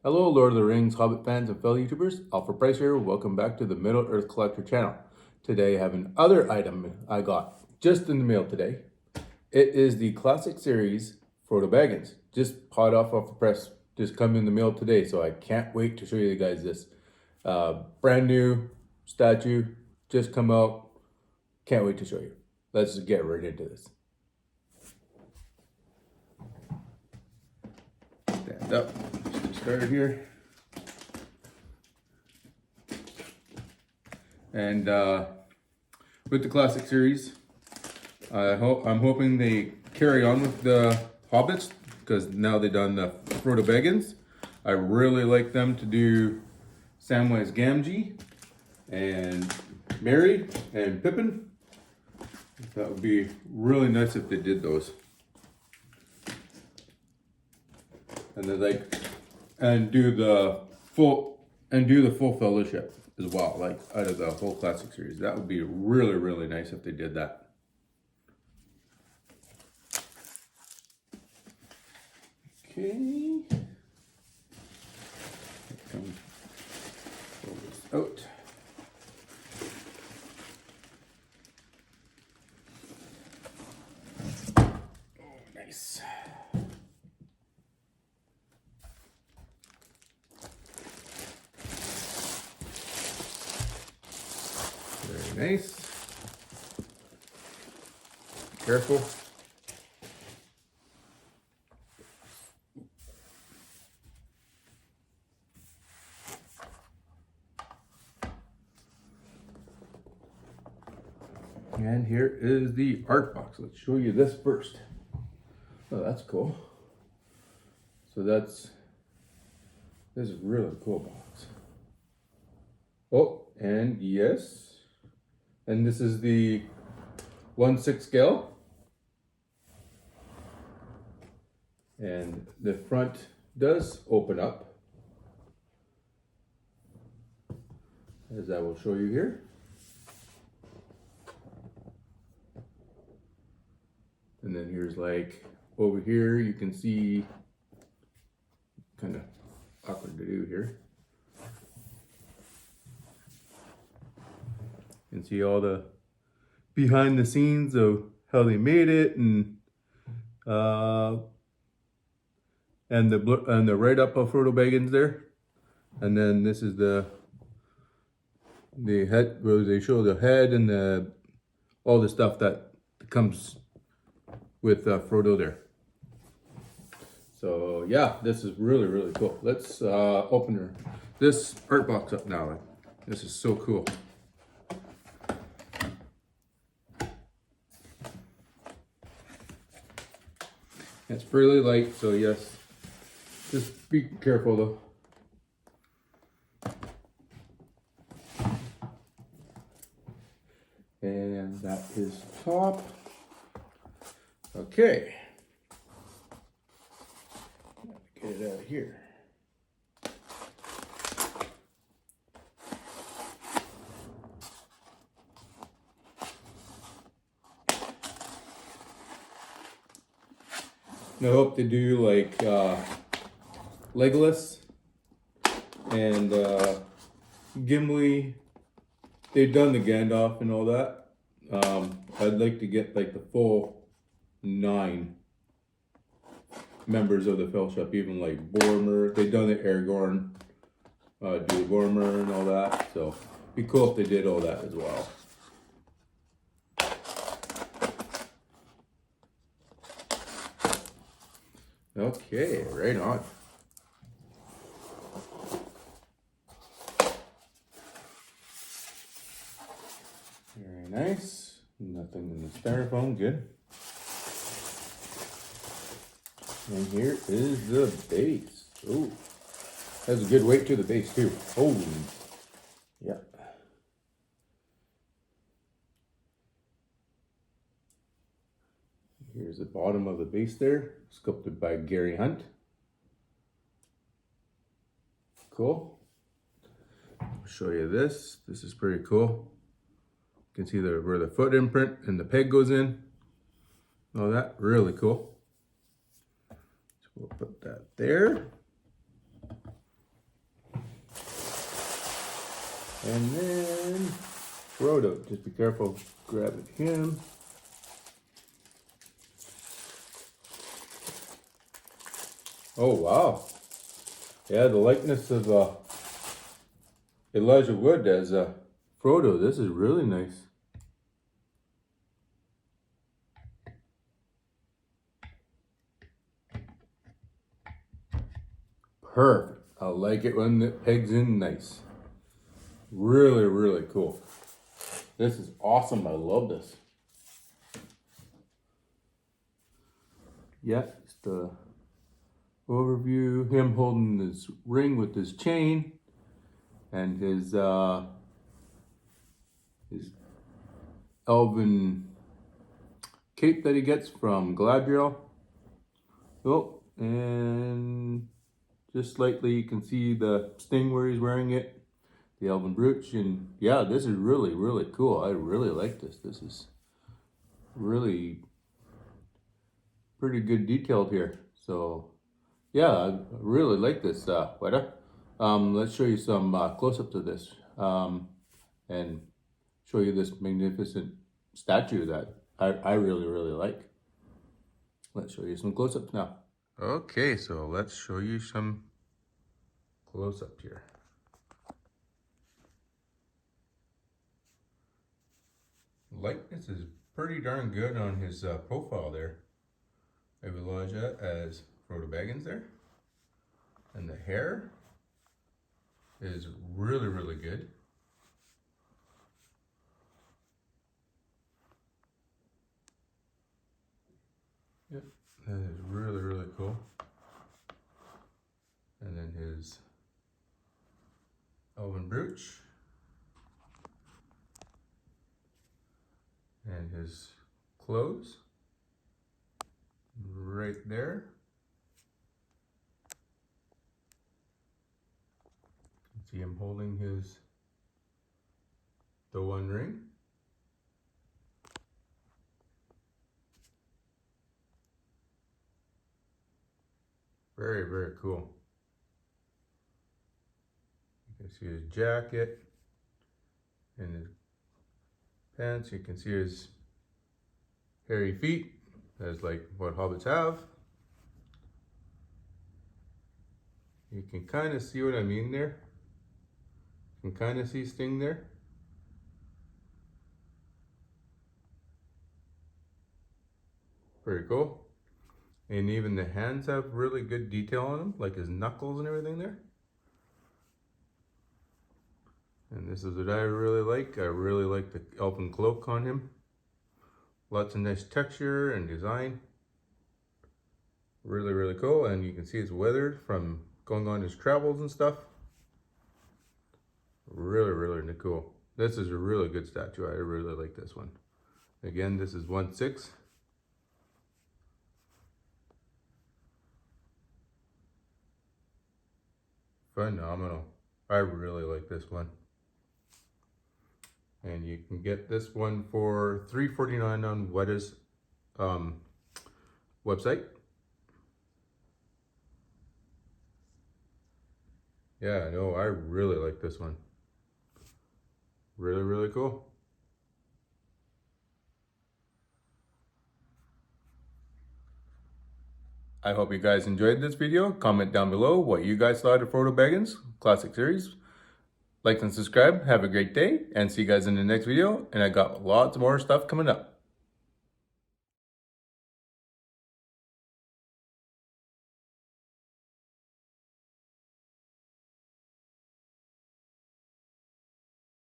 Hello, Lord of the Rings, Hobbit fans, and fellow YouTubers. Alpha Price here. Welcome back to the Middle Earth Collector channel. Today I have another item I got just in the mail today. It is the Classic Series Frodo Baggins. Just hot off the press. Just come in the mail today, so I can't wait to show you guys this. Brand new statue, just come out. Can't wait to show you. Let's just get right into this. Stand up. Just to start here. And with the Classic Series, I'm hoping they carry on with the Hobbits, because now they've done the Frodo Baggins. I really like them to do Samwise Gamgee and Merry and Pippin. That would be really nice if they did those. And then do the full fellowship as well, like out of the whole Classic Series. That would be really, really nice if they did that. Okay. Pull this out. Oh, nice. Very nice. Careful. And here is the art box. Let's show you this first. Oh, that's cool. So this is really cool box. Oh, and yes. And this is the 1/6 scale. And the front does open up, as I will show you here. And then here's like over here, you can see, kind of awkward to do here. You can see all the behind the scenes of how they made it, and the write up of Frodo Baggins there. And then this is the head, where they show the head and all the stuff that comes with Frodo there. So yeah, this is really, really cool. Let's open this art box up now. This is so cool. It's really light, so yes, just be careful though. And that is top. Okay. Get it out of here. And I hope to do like Legolas and Gimli. They've done the Gandalf and all that. I'd like to get like the full 9 members of the Fellowship, even like Boromir. They've done the Aragorn, do Boromir and all that. So it'd be cool if they did all that as well. Okay, right on. Very nice. Nothing in the styrofoam, good. And here is the base. Oh, has a good weight to the base too. Holy, yeah. Here's the bottom of the base there, sculpted by Gary Hunt. Cool. I'll show you this. This is pretty cool. You can see where the foot imprint and the peg goes in. All that, really cool. So we'll put that there. And then Frodo, just be careful grabbing him. Oh wow. Yeah, the likeness of Elijah Wood as Frodo. This is really nice. Perfect. I like it when it pegs in nice. Really, really cool. This is awesome. I love this. Yeah, it's the overview. Him holding his ring with his chain and his elven cape that he gets from Galadriel. Oh, and just slightly you can see the sting where he's wearing it, the elven brooch, and yeah, this is really, really cool. I really like this. This is really pretty good detailed here. So yeah, I really like this, Weta. Let's show you some close-ups of this and show you this magnificent statue that I really, really like. Let's show you some close-ups now. Okay, so let's show you some close-up here. Likeness is pretty darn good on his profile there. I have Elijah as Frodo Baggins there. And the hair is really, really good. Yep, that is really, really cool. And then his elven brooch. And his clothes. Right there. You can see him holding the one ring. Very, very cool. You can see his jacket and his pants. You can see his hairy feet. That's like what hobbits have. You can kind of see what I mean there. You can kind of see Sting there. Very cool. And even the hands have really good detail on them, like his knuckles and everything there. And this is what I really like. I really like the elven cloak on him. Lots of nice texture and design. Really, really cool. And you can see it's weathered from going on his travels and stuff. Really, really cool. This is a really good statue. I really like this one. Again, this is 1/6. Phenomenal. I really like this one. And you can get this one for $3.49 on Weta's website. Yeah, no, I really like this one. Really, really cool. I hope you guys enjoyed this video. Comment down below what you guys thought of Frodo Baggins Classic Series. Like and subscribe. Have a great day and see you guys in the next video. And I got lots more stuff coming up.